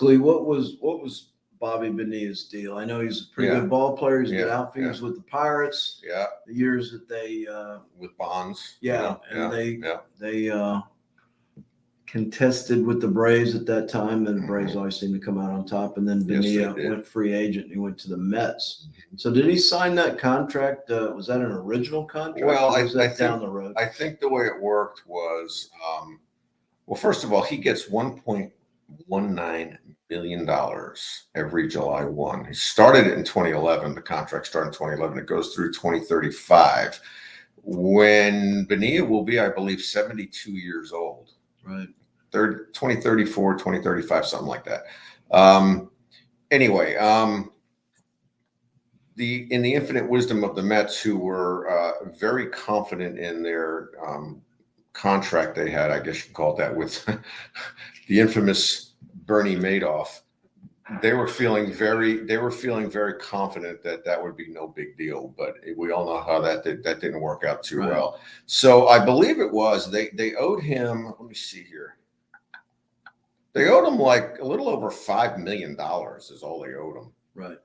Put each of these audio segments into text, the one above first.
what was Bobby Bonilla's deal? I know he's a pretty good ball player. He's a good outfielder. He was with the Pirates. Yeah. The years that they with Bonds. Yeah, and they contested with the Braves at that time, and the Braves always seemed to come out on top. And then Bonilla went free agent. And he went to the Mets. So did he sign that contract? Was that an original contract? Well, or was that think down the road. I think the way it worked was, well, first of all, he gets $1.19 billion every July 1. He started it in 2011. The contract started in 2011. It goes through 2035. When Bonilla will be, I believe, 72 years old. Right. 2034, 2035, something like that. Anyway, in the infinite wisdom of the Mets, who were very confident in their contract they had, I guess you could call it that, with the infamous Bernie Madoff, they were feeling very confident that would be no big deal. But we all know how that didn't work out too well. So I believe it was they owed him. Let me see here. They owed him like a little over $5 million is all they owed him. Right.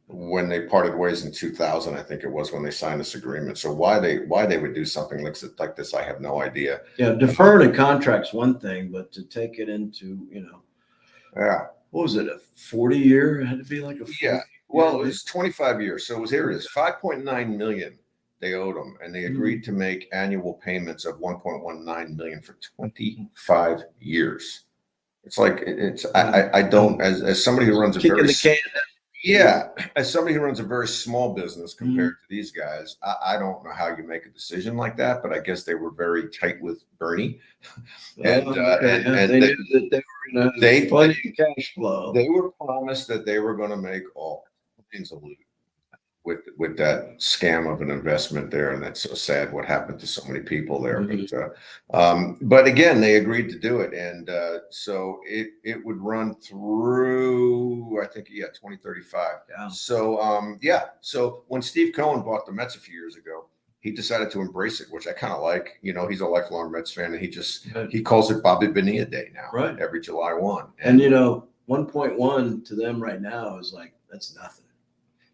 When they parted ways in 2000, I think it was when they signed this agreement. So why they would do something like this, I have no idea. Yeah, deferring a contract's one thing, but to take it into, yeah, what was it, a 40-year? It had to be like a 40 Well, it was 25 years. So here it is, 5.9 million they owed them, and they agreed to make annual payments of 1.19 million for 25 years. It's like I don't as somebody who runs a very as somebody who runs a very small business compared to these guys, I don't know how you make a decision like that, but I guess they were very tight with Bernie, and they knew that they were going to have plenty of cash flow. They were promised that they were going to make all kinds of loot with that scam of an investment there, and that's so sad what happened to so many people there. But again, they agreed to do it, and so it would run through, I think, 2035. Yeah. So so when Steve Cohen bought the Mets a few years ago, he decided to embrace it, which I kind of like. He's a lifelong Mets fan, and he calls it Bobby Bonilla Day now, every July 1. And 1.1 to them right now is like, that's nothing.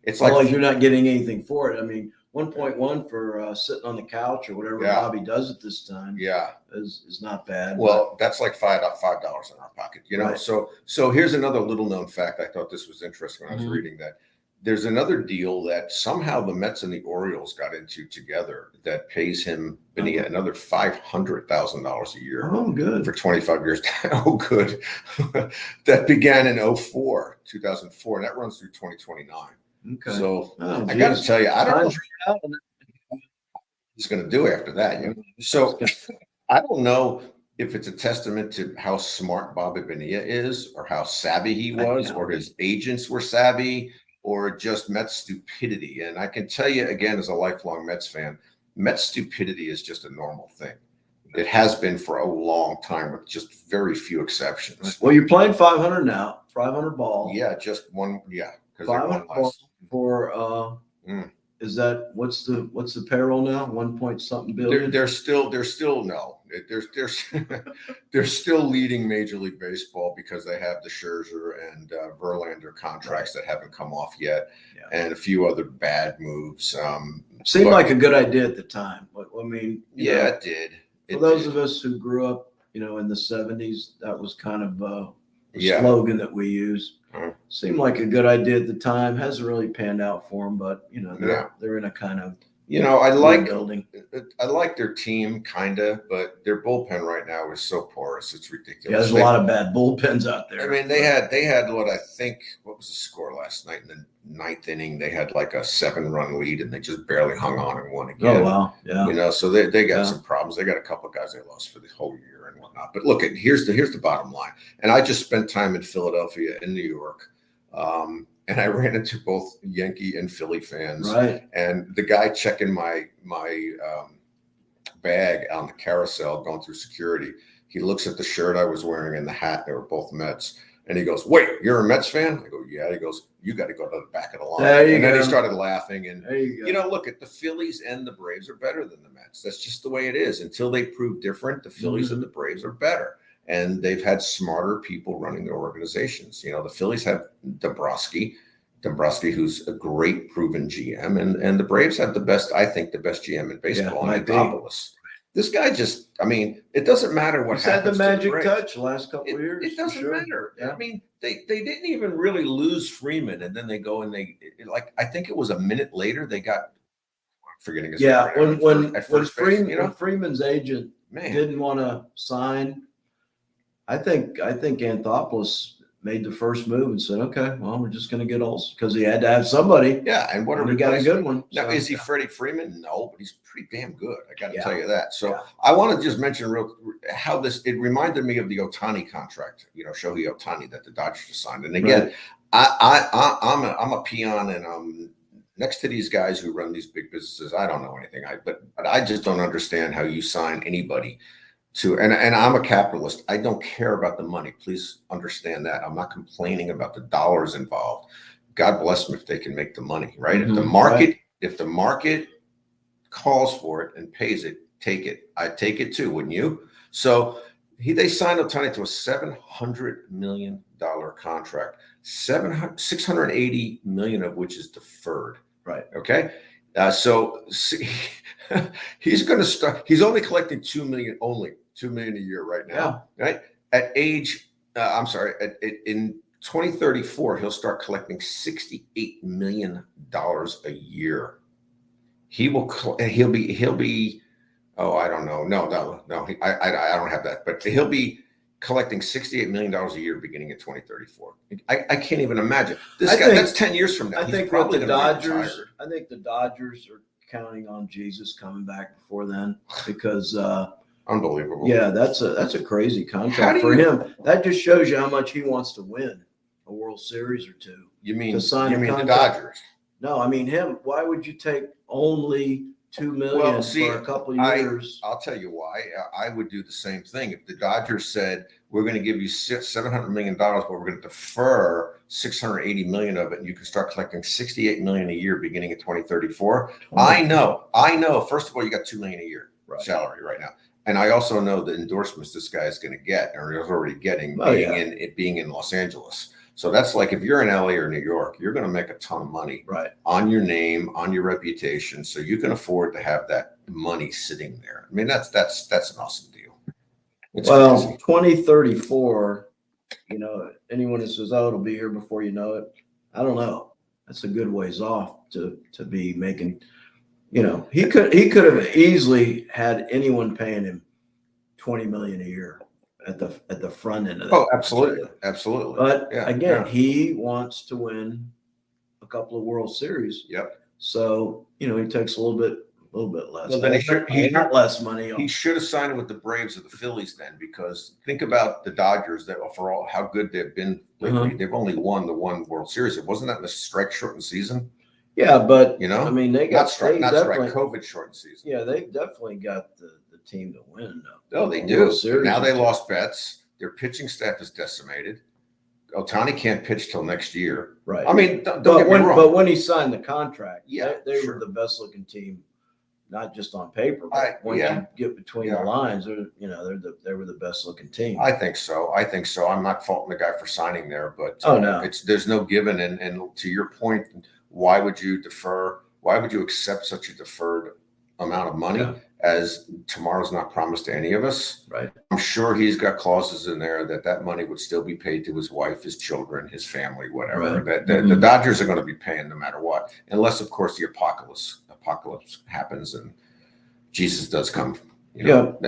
It's like you're not getting anything for it. I mean, 1.1 for sitting on the couch or whatever Bobby does at this time, is not bad. Well, that's like $5 in our pocket, So here's another little known fact. I thought this was interesting when I was reading that. There's another deal that somehow the Mets and the Orioles got into together that pays him Bonilla another $500,000 a year. Oh, good. For 25 years. Oh, good. That began in 2004, and that runs through 2029. Okay. So I got to tell you, I don't know what he's going to do after that. So I don't know if it's a testament to how smart Bobby Bonilla is, or how savvy he was, or his agents were savvy, or just Mets stupidity. And I can tell you again, as a lifelong Mets fan, Mets stupidity is just a normal thing. It has been for a long time, with just very few exceptions. Well, you're playing 500 now, 500 ball. Yeah, just one. Yeah. 500 ball for is that what's the payroll now? 1 point something billion. They're still they're still leading Major League Baseball because they have the Scherzer and Verlander contracts that haven't come off yet, and a few other bad moves. Seemed like a good idea at the time. I mean, it did. For those of us who grew up, in the 70s, that was kind of the slogan that we used. Seemed like a good idea at the time. Hasn't really panned out for them, but they're in a kind of I like building. I like their team kinda, but their bullpen right now is so porous, it's ridiculous. Yeah, there's a lot of bad bullpens out there. I mean, they had what was the score last night in the 9th inning? They had like a 7-run lead, and they just barely hung on and won again. Oh wow, yeah. So they got some problems. They got a couple of guys they lost for the whole year and whatnot. But look, here's the bottom line. And I just spent time in Philadelphia and New York. And I ran into both Yankee and Philly fans. Right. And the guy checking my bag on the carousel going through security, he looks at the shirt I was wearing and the hat. They were both Mets. And he goes, "Wait, you're a Mets fan?" I go, "Yeah." He goes, "You got to go to the back of the line." Then he started laughing. And, look, at the Phillies and the Braves are better than the Mets. That's just the way it is. Until they prove different, the Phillies and the Braves are better. and they've had smarter people running their organizations. The Phillies have Dombrowski, who's a great proven GM, and the Braves have I think the best GM in baseball, in Anthopoulos. This guy it doesn't matter what He's happens. Had the magic touch the last couple of years. It doesn't matter. Yeah. They didn't even really lose Freeman, and then they go and I think it was a minute later they got, I'm forgetting his name. When Freeman's agent didn't want to sign, I think Anthopoulos made the first move and said, okay, well, we're just going to get Olsen, because he had to have somebody. Yeah, and he got a good one. Now, is he Freddie Freeman? No, but he's pretty damn good. I got to tell you that. So I want to just mention how it reminded me of the Ohtani contract, Shohei Ohtani, that the Dodgers just signed. And again, I'm a peon, and next to these guys who run these big businesses, I don't know anything. But I just don't understand how you sign anybody and I'm a capitalist. I don't care about the money. Please understand that. I'm not complaining about the dollars involved. God bless them if they can make the money, right? Mm-hmm. If the market calls for it and pays it, take it. I'd take it too, wouldn't you? So they signed Ohtani to a $700 million contract, $680 million of which is deferred. Right. Okay. So he's going to start. He's only collecting $2 million a year right now. Yeah. Right. In 2034, he'll start collecting $68 million a year. He'll be. Oh, I don't know. No. I don't have that. But he'll be collecting $68 million a year beginning in 2034. I can't even imagine this guy. That's 10 years from now. I think the Dodgers are counting on Jesus coming back before then, because unbelievable. Yeah, that's a crazy contract for him. That just shows you how much he wants to win a World Series or two. You mean the Dodgers? No, I mean him. Why would you take only $2 million for a couple of years? I'll tell you why. I would do the same thing. If the Dodgers said, we're going to give you $700 million, but we're going to defer $680 million of it, and you can start collecting $68 million a year beginning in 2034. I know. First of all, you got $2 million a year salary right now. And I also know the endorsements this guy is going to get, or is already getting, being in Los Angeles. So that's like, if you're in LA or New York, you're going to make a ton of money on your name, on your reputation. So you can afford to have that money sitting there. I mean, that's an awesome deal. It's crazy. 2034, anyone who says, oh, it'll be here before you know it, I don't know. That's a good ways off to be making, he could have easily had anyone paying him $20 million a year at the front end of that. Oh, absolutely. But again, he wants to win a couple of World Series. Yep. So, he takes a little bit less. Well, then he got less money. He should have signed with the Braves or the Phillies then, because think about the Dodgers, that for all how good they've been lately, they've only won the one World Series. It wasn't that in a strike shortened season. Yeah, but I mean, they got COVID shortened season. Yeah, they definitely got the team to win. Oh, they do. Now they lost Betts. Their pitching staff is decimated. Ohtani can't pitch till next year. Right. I mean, don't get me wrong. But when he signed the contract, they sure. were the best looking team, not just on paper, but when you get between the lines, they were the best looking team. I think so. I'm not faulting the guy for signing there, but there's no given. And to your point, why would you defer? Why would you accept such a deferred amount of money as tomorrow's not promised to any of us? Right. I'm sure he's got clauses in there that money would still be paid to his wife, his children, his family, whatever. Right. The Dodgers are going to be paying no matter what, unless of course the apocalypse happens and Jesus does come.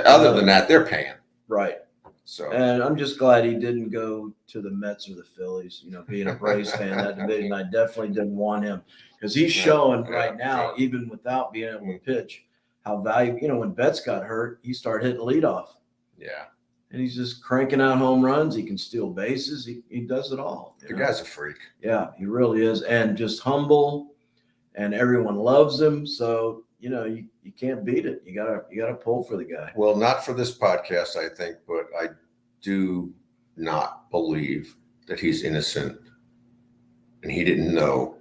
Other than that, they're paying. Right. So, and I'm just glad he didn't go to the Mets or the Phillies. Being a Braves fan, that division, I definitely didn't want him, because he's showing right now, even without being able to pitch, how valuable. When Betts got hurt, he started hitting leadoff. Yeah. And he's just cranking out home runs. He can steal bases. He does it all. The guy's a freak. Yeah, he really is, and just humble, and everyone loves him. So you can't beat it. You gotta pull for the guy. Well, not for this podcast, I think, but I do not believe that he's innocent, and he didn't know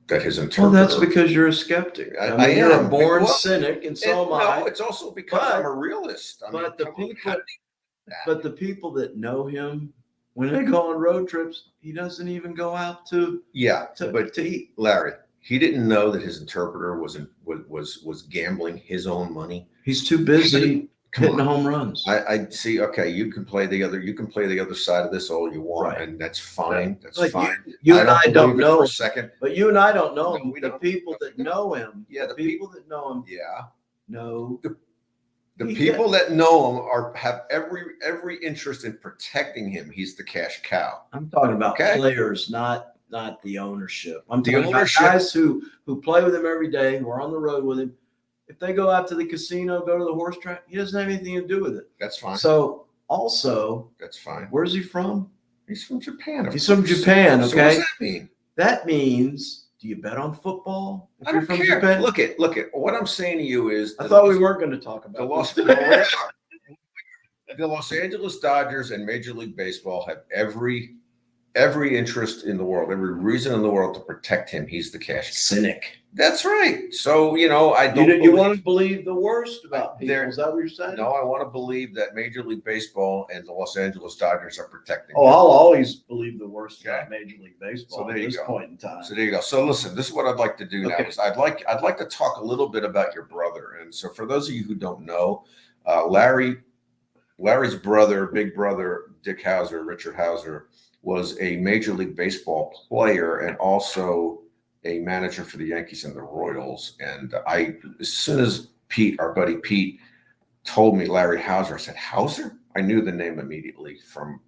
that his interpreter. Well, that's because you're a skeptic. I mean, you're a born cynic, and so am I. No, it's also because I'm a realist. But the people, But the people that know him, when they go on road trips, he doesn't even go out to eat. Larry, he didn't know that his interpreter was gambling his own money. He's too busy hitting home runs. I see. Okay, you can play the other side of this all you want, and that's fine. That's fine. You and I don't know for a second, but you and I don't know him. The people that know him, the people that know him, know. The people that know him have every interest in protecting him. He's the cash cow. I'm talking about players, not the ownership. I'm talking about guys who play with him every day, who are on the road with him. If they go out to the casino, go to the horse track, he doesn't have anything to do with it. That's fine. So also, that's fine. Where's he from? He's from Japan. He's from Japan. Okay. So what does that mean? That means, do you bet on football? I don't care. Japan? Look at. What I'm saying to you is, I thought we weren't going to talk about the Los Angeles Dodgers and Major League Baseball have every interest in the world, every reason in the world to protect him. He's the cash cynic. That's right. So I don't. You want to believe the worst about people? Is that what you're saying? No, I want to believe that Major League Baseball and the Los Angeles Dodgers are protecting. Oh, I'll always believe the worst about Major League Baseball at this point in time. So there you go. So listen, this is what I'd like to do now. Is I'd like to talk a little bit about your brother. And so for those of you who don't know, Larry's brother, big brother, Dick Howser, Richard Howser, was a Major League Baseball player and also a manager for the Yankees and the Royals. And as soon as Pete, our buddy Pete, told me Larry Howser, I said, Howser? I knew the name immediately from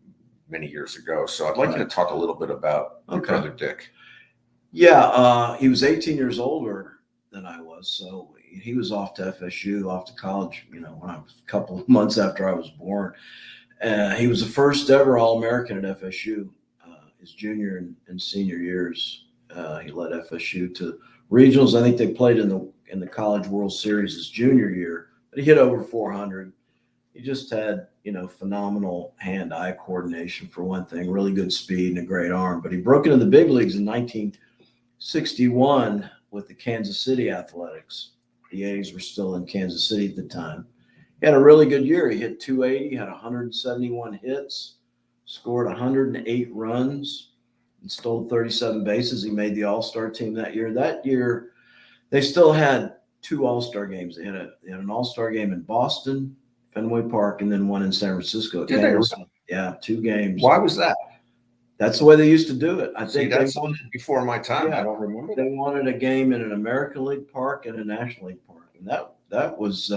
many years ago. So I'd like you to talk a little bit about your brother Dick. Yeah, he was 18 years older than I was. So he was off to FSU, off to college, when I was a couple of months after I was born. He was the first ever All-American at FSU. His junior and senior years, he led FSU to regionals. I think they played in the College World Series his junior year, but he hit over 400. He just had, phenomenal hand-eye coordination for one thing, really good speed and a great arm. But he broke into the big leagues in 1961 with the Kansas City Athletics. The A's were still in Kansas City at the time. He had a really good year. He hit 280, had 171 hits, scored 108 runs, and stole 37 bases. He made the All-Star team that year. That year, they still had 2 All-Star games. They had an All-Star game in Boston, Fenway Park, and then one in San Francisco. Did they? Yeah, 2 games. Why was that? That's the way they used to do it. I think that's before my time. I don't remember. They wanted a game in an American League park and a National League park, and that was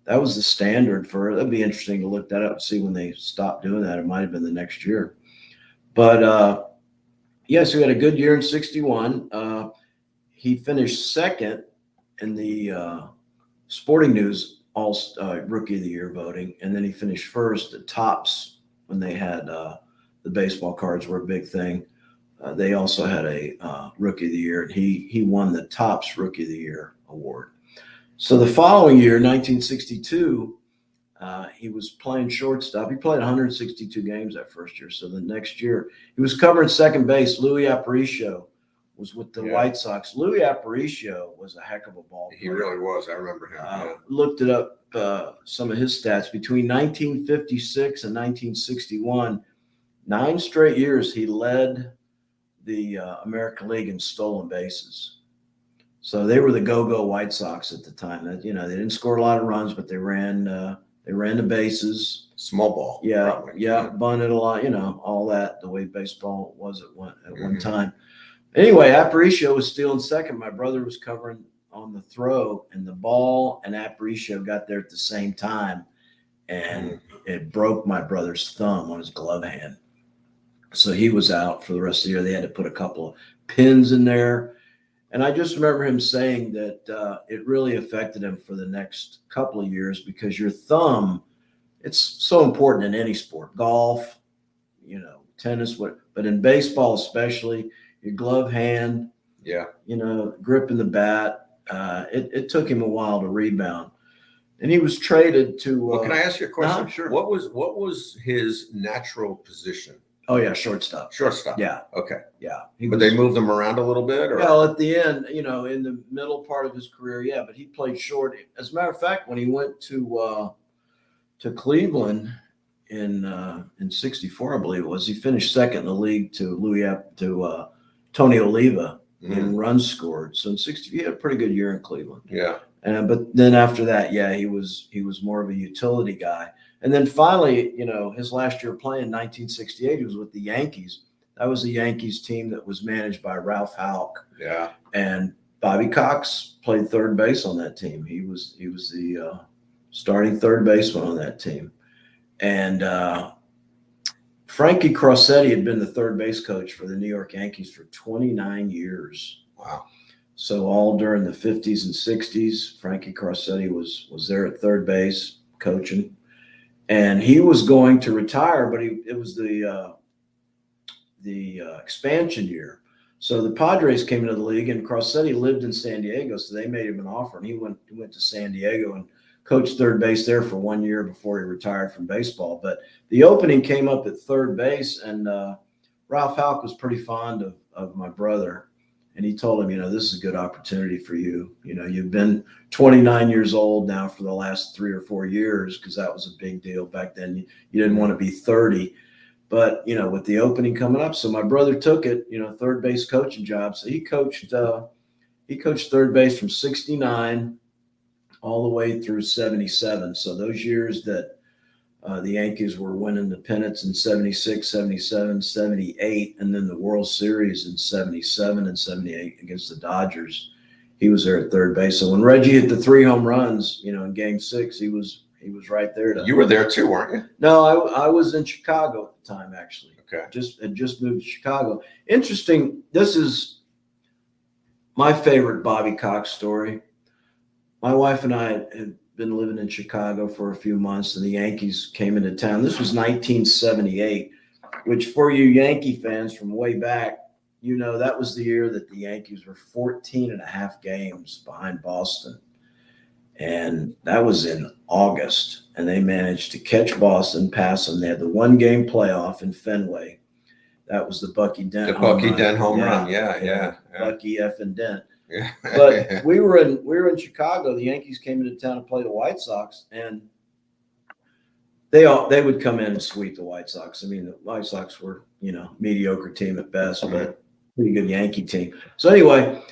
that was the standard for it. That'd be interesting to look that up and see when they stopped doing that. It might have been the next year. But so he had a good year in 61. He finished second in the Sporting News Rookie of the Year voting, and then he finished first at Topps when they had the baseball cards were a big thing. They also had a Rookie of the Year, and he won the Topps Rookie of the Year award. So the following year, 1962, he was playing shortstop. He played 162 games that first year. So the next year, he was covering second base. Louis Aparicio was with the White Sox. Louis Aparicio was a heck of a ball player. He really was. I remember him. Looked it up, some of his stats. Between 1956 and 1961, 9 straight years, he led the American League in stolen bases. So they were the go-go White Sox at the time. That they didn't score a lot of runs, but they ran the bases. Small ball. Bunted a lot. All that, the way baseball was at one time. Anyway, Aparicio was stealing second. My brother was covering on the throw, and the ball and Aparicio got there at the same time, and it broke my brother's thumb on his glove hand. So he was out for the rest of the year. They had to put a couple of pins in there. And I just remember him saying that it really affected him for the next couple of years because your thumb, it's so important in any sport, golf, tennis, but in baseball especially, your glove hand, gripping the bat. It took him a while to rebound. And he was traded to. Well, can I ask you a question? Sure. What was his natural position? Oh yeah, shortstop. Yeah. Okay. Yeah. But they moved him around a little bit, or? Well, at the end, in the middle part of his career, yeah. But he played short. As a matter of fact, when he went to Cleveland, in '64, I believe it was. He finished second in the league to Tony Oliva in runs scored. So in '60, he had a pretty good year in Cleveland. Yeah. But then after that, yeah, he was more of a utility guy. And then finally, his last year playing, 1968, he was with the Yankees. That was the Yankees team that was managed by Ralph Houck. Yeah. And Bobby Cox played third base on that team. He was the starting third baseman on that team. And Frankie Crossetti had been the third base coach for the New York Yankees for 29 years. Wow. So all during the 50s and 60s, Frankie Crossetti was there at third base coaching. And he was going to retire, but it was the expansion year. So the Padres came into the league, and Crossetti lived in San Diego, so they made him an offer, and he went to San Diego and coached third base there for 1 year before he retired from baseball. But the opening came up at third base, and Ralph Houck was pretty fond of my brother, and he told him, this is a good opportunity for you. You've been 29 years old now for the last 3 or 4 years, because that was a big deal back then. You didn't want to be 30. But, with the opening coming up, so my brother took it, third base coaching job. So he coached third base from 69 all the way through 77. So those years that the Yankees were winning the pennants in 76, 77, 78, and then the World Series in 77 and 78 against the Dodgers, he was there at third base. So when Reggie hit the 3 home runs, in Game 6, he was right there. You were there too, weren't you? No, I was in Chicago at the time, actually. Okay. Had just moved to Chicago. Interesting. This is my favorite Bobby Cox story. My wife and I had been living in Chicago for a few months, and the Yankees came into town. This was 1978, which for you Yankee fans from way back, that was the year that the Yankees were 14 and a half games behind Boston. And that was in August, and they managed to catch Boston, pass them. They had the 1-game playoff in Fenway. That was the Bucky Dent home run. Yeah. Bucky effing Dent. Yeah. But we were in Chicago. The Yankees came into town to play the White Sox, and they would come in and sweep the White Sox. I mean, the White Sox were, mediocre team at best, but pretty good Yankee team. So anyway,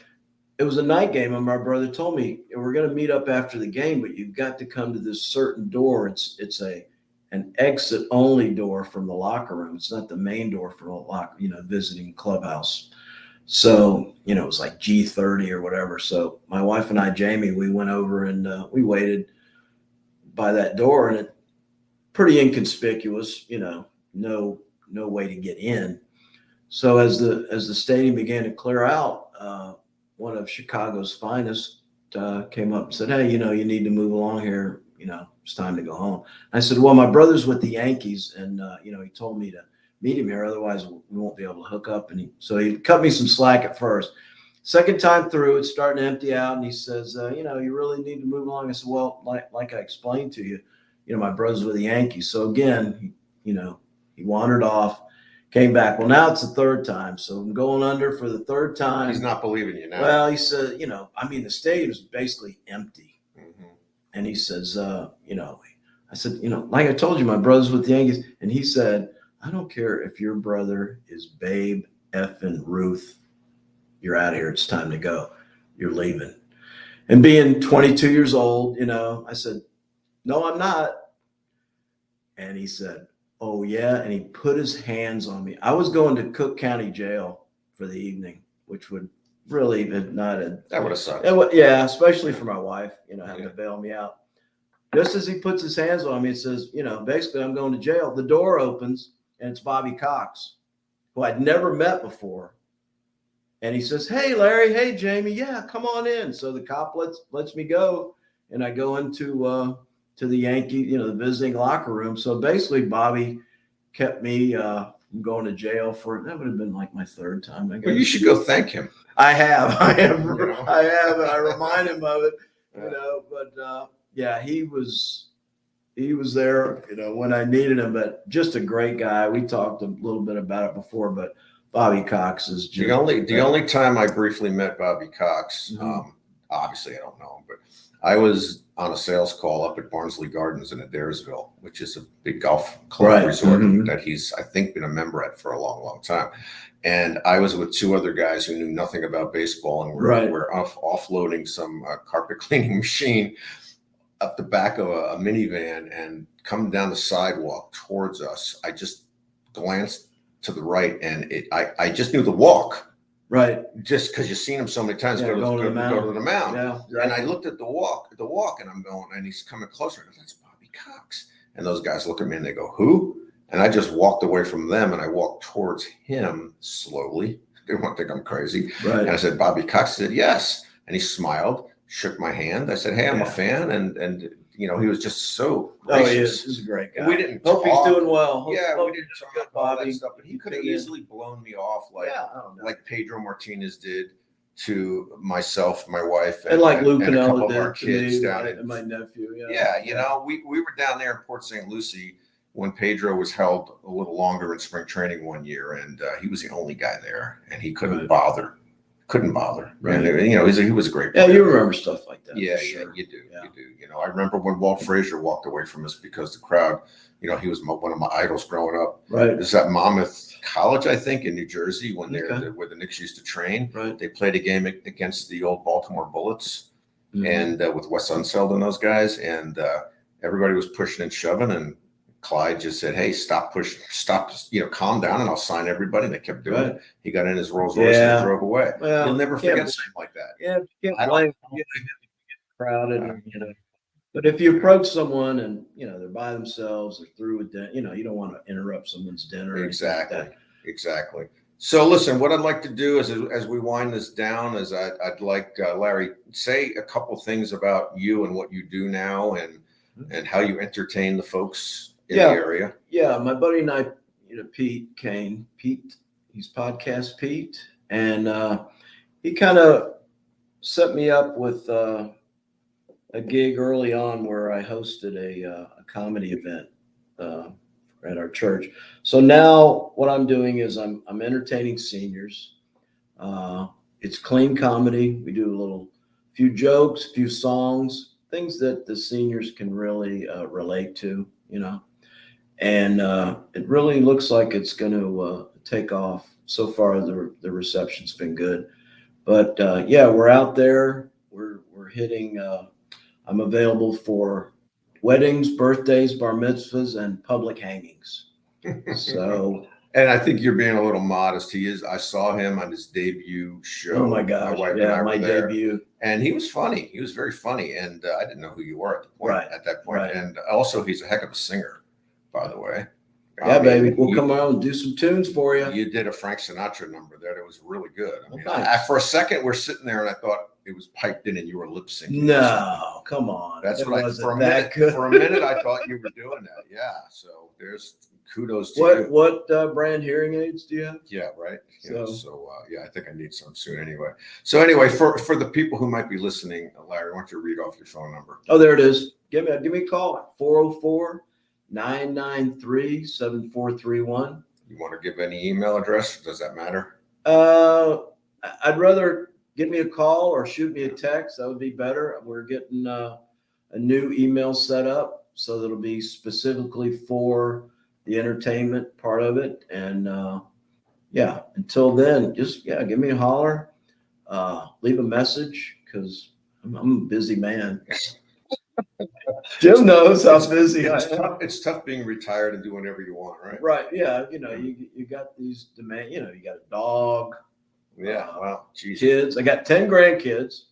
it was a night game, and my brother told me, we're going to meet up after the game, but you've got to come to this certain door. It's an exit only door from the locker room. It's not the main door for a visiting clubhouse. So, it was like G30 or whatever. So my wife and I, Jamie, we went over and we waited by that door, and it pretty inconspicuous, no way to get in. So as the stadium began to clear out, one of Chicago's finest came up and said, "Hey, you need to move along here. It's time to go home." I said, "Well, my brother's with the Yankees, and he told me to meet him here. Otherwise, we won't be able to hook up." And so he cut me some slack at first. Second time through, it's starting to empty out, and he says, "You really need to move along." I said, "Well, like I explained to you, my brother's with the Yankees." So again, he wandered off. Came back. Well, now it's the third time. So I'm going under for the third time. He's not believing you now. Well, he said, the stadium is basically empty. Mm-hmm. And he says, I said, like I told you, my brother's with the Yankees. And he said, "I don't care if your brother is Babe effing Ruth. You're out of here. It's time to go. You're leaving." And being 22 years old, I said, "No, I'm not." And he said, "Oh, yeah." And he put his hands on me. I was going to Cook County Jail for the evening, which would really have not have. That would have sucked. Yeah, especially for my wife, having to bail me out. Just as he puts his hands on me, it says, basically, I'm going to jail. The door opens, and it's Bobby Cox, who I'd never met before. And he says, "Hey, Larry. Hey, Jamie. Yeah, come on in." So the cop lets me go, and I go into to the Yankee, the visiting locker room. So basically, Bobby kept me from going to jail that would have been like my third time, I guess. Well, you should go thank him. I have. And I remind him of it, but yeah, he was there, when I needed him, but just a great guy. We talked a little bit about it before, but Bobby Cox is just the only time I briefly met Bobby Cox. obviously I don't know him, but I was on a sales call up at Barnsley Gardens in Adairsville, which is a big golf club resort that he's, I think, been a member at for a long, long time. And I was with two other guys who knew nothing about baseball, and we're offloading some carpet cleaning machine up the back of a minivan and coming down the sidewalk towards us. I just glanced to the right, and I just knew the walk. Right. Just because you've seen him so many times, go to the mound. Yeah, exactly. And I looked at the walk, and I'm going, and he's coming closer. And that's Bobby Cox. And those guys look at me and they go, who? And I just walked away from them and I walked towards him slowly. They won't think I'm crazy. Right. And I said, Bobby Cox. He said, yes. And he smiled, shook my hand. I said, hey, I'm a fan. And he was just so gracious. Oh, he is. He's a great guy. We didn't hope he's doing well. We didn't talk about all that stuff, but he could have easily blown me off like Pedro Martinez did to myself, my wife, and like Lou and a couple of did our kids down and my nephew. We were down there in Port St. Lucie when Pedro was held a little longer in spring training one year, and he was the only guy there, and he couldn't bother. Right. And, he was a great player. Yeah, you remember stuff like that. Yeah, sure. You do. I remember when Walt Frazier walked away from us because the crowd, he was one of my idols growing up. Right. This is at Monmouth College, I think, in New Jersey, when where the Knicks used to train. Right. They played a game against the old Baltimore Bullets, and with Wes Unseld and those guys, and everybody was pushing and shoving, and Clyde just said, hey, stop pushing, calm down, and I'll sign everybody. And they kept doing it. He got in his Rolls Royce and drove away. Well, you'll never forget something like that. Yeah, you can't blame crowded. But if you approach someone and they're by themselves, they're through with dinner, you don't want to interrupt someone's dinner. Exactly. So listen, what I'd like to do is, as we wind this down, is I'd like Larry, say a couple things about you and what you do now, and how you entertain the folks in the area. Yeah, my buddy and I, Pete Kane, he's Podcast Pete, and he kind of set me up with a gig early on where I hosted a comedy event at our church. So now what I'm doing is I'm entertaining seniors. It's clean comedy. We do a few jokes, a few songs, things that the seniors can really relate to, and it really looks like it's going to take off. So far, the reception's been good, but we're out there. We're hitting. I'm available for weddings, birthdays, bar mitzvahs, and public hangings. So, and I think you're being a little modest. He is. I saw him on his debut show. Oh my gosh! My wife and I were there. Debut. And he was funny. He was very funny, and I didn't know who you were at that point. Right. And also, he's a heck of a singer, by the way. Yeah, baby. We'll come out and do some tunes for you. You did a Frank Sinatra number there. That was really good. Thanks. For a second, we're sitting there, and I thought it was piped in, and you were lip syncing. No, come on. That's what for a minute, I thought you were doing that. Yeah. So there's kudos to you. What brand hearing aids do you have? Yeah, right. I think I need some soon anyway. So anyway, for the people who might be listening, Larry, why don't you read off your phone number? Oh, there it is. Give me a call. 404-993-7431. You want to give any email address? Does that matter? I'd rather give me a call or shoot me a text. That would be better. We're getting a new email set up, so that'll be specifically for the entertainment part of it. And until then, just give me a holler, leave a message, because I'm a busy man. Jim knows how busy I am. It's tough being retired and doing whatever you want, right? Right. Yeah. You got these demands. You got a dog. Yeah. Wow. Jesus. Kids. I got 10 grandkids.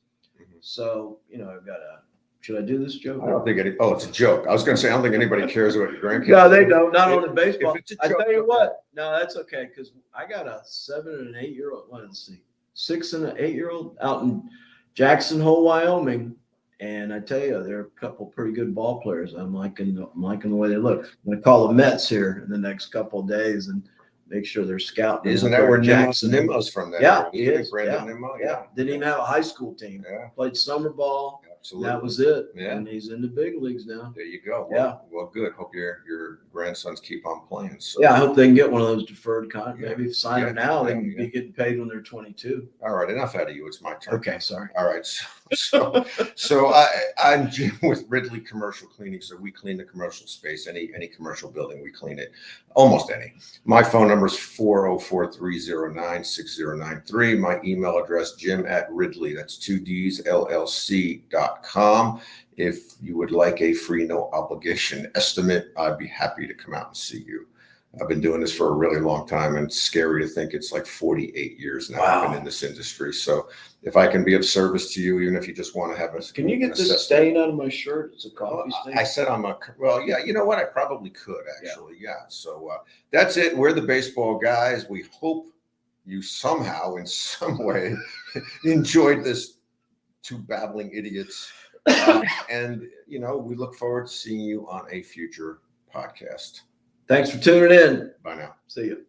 So I've got a. Should I do this joke? I don't think it's a joke. I was going to say I don't think anybody cares about your grandkids. No, they don't. Not on the baseball. I tell you what. No, that's okay, because I got a 7 and an 8-year-old. Let's see, 6 and an 8-year-old out in Jackson Hole, Wyoming. And I tell you, they're a couple pretty good ball players. I'm liking the way they look. I'm going to call the Mets here in the next couple of days and make sure they're scouting. Isn't that where Nimmo's from? Yeah, he is. Brandon Nimmo? Yeah. Didn't even have a high school team. Yeah. Played summer ball. absolutely. That was it. Yeah. And he's in the big leagues now. There you go. Well, good. Hope your grandsons keep on playing. So yeah, I hope they can get one of those deferred contracts. Yeah. Maybe sign them now. They can be getting paid when they're 22. All right, enough out of you. It's my turn. Okay, sorry. All right. So I'm Jim with Ridley Commercial Cleaning. So we clean the commercial space, any commercial building, we clean it, almost any. My phone number is 404-309-6093. My email address, Jim@Ridley, that's 2Ds, LLC.com. If you would like a free, no obligation estimate, I'd be happy to come out and see you. I've been doing this for a really long time, and it's scary to think it's like 48 years now I've been in this industry. So if I can be of service to you, even if you just want to have a— Can you get this stain out of my shirt? It's a coffee stain. I said yeah, you know what? I probably could actually. Yeah. So that's it. We're the baseball guys. We hope you somehow, in some way, enjoyed this two babbling idiots. And, we look forward to seeing you on a future podcast. Thanks for tuning in. Bye now. See you.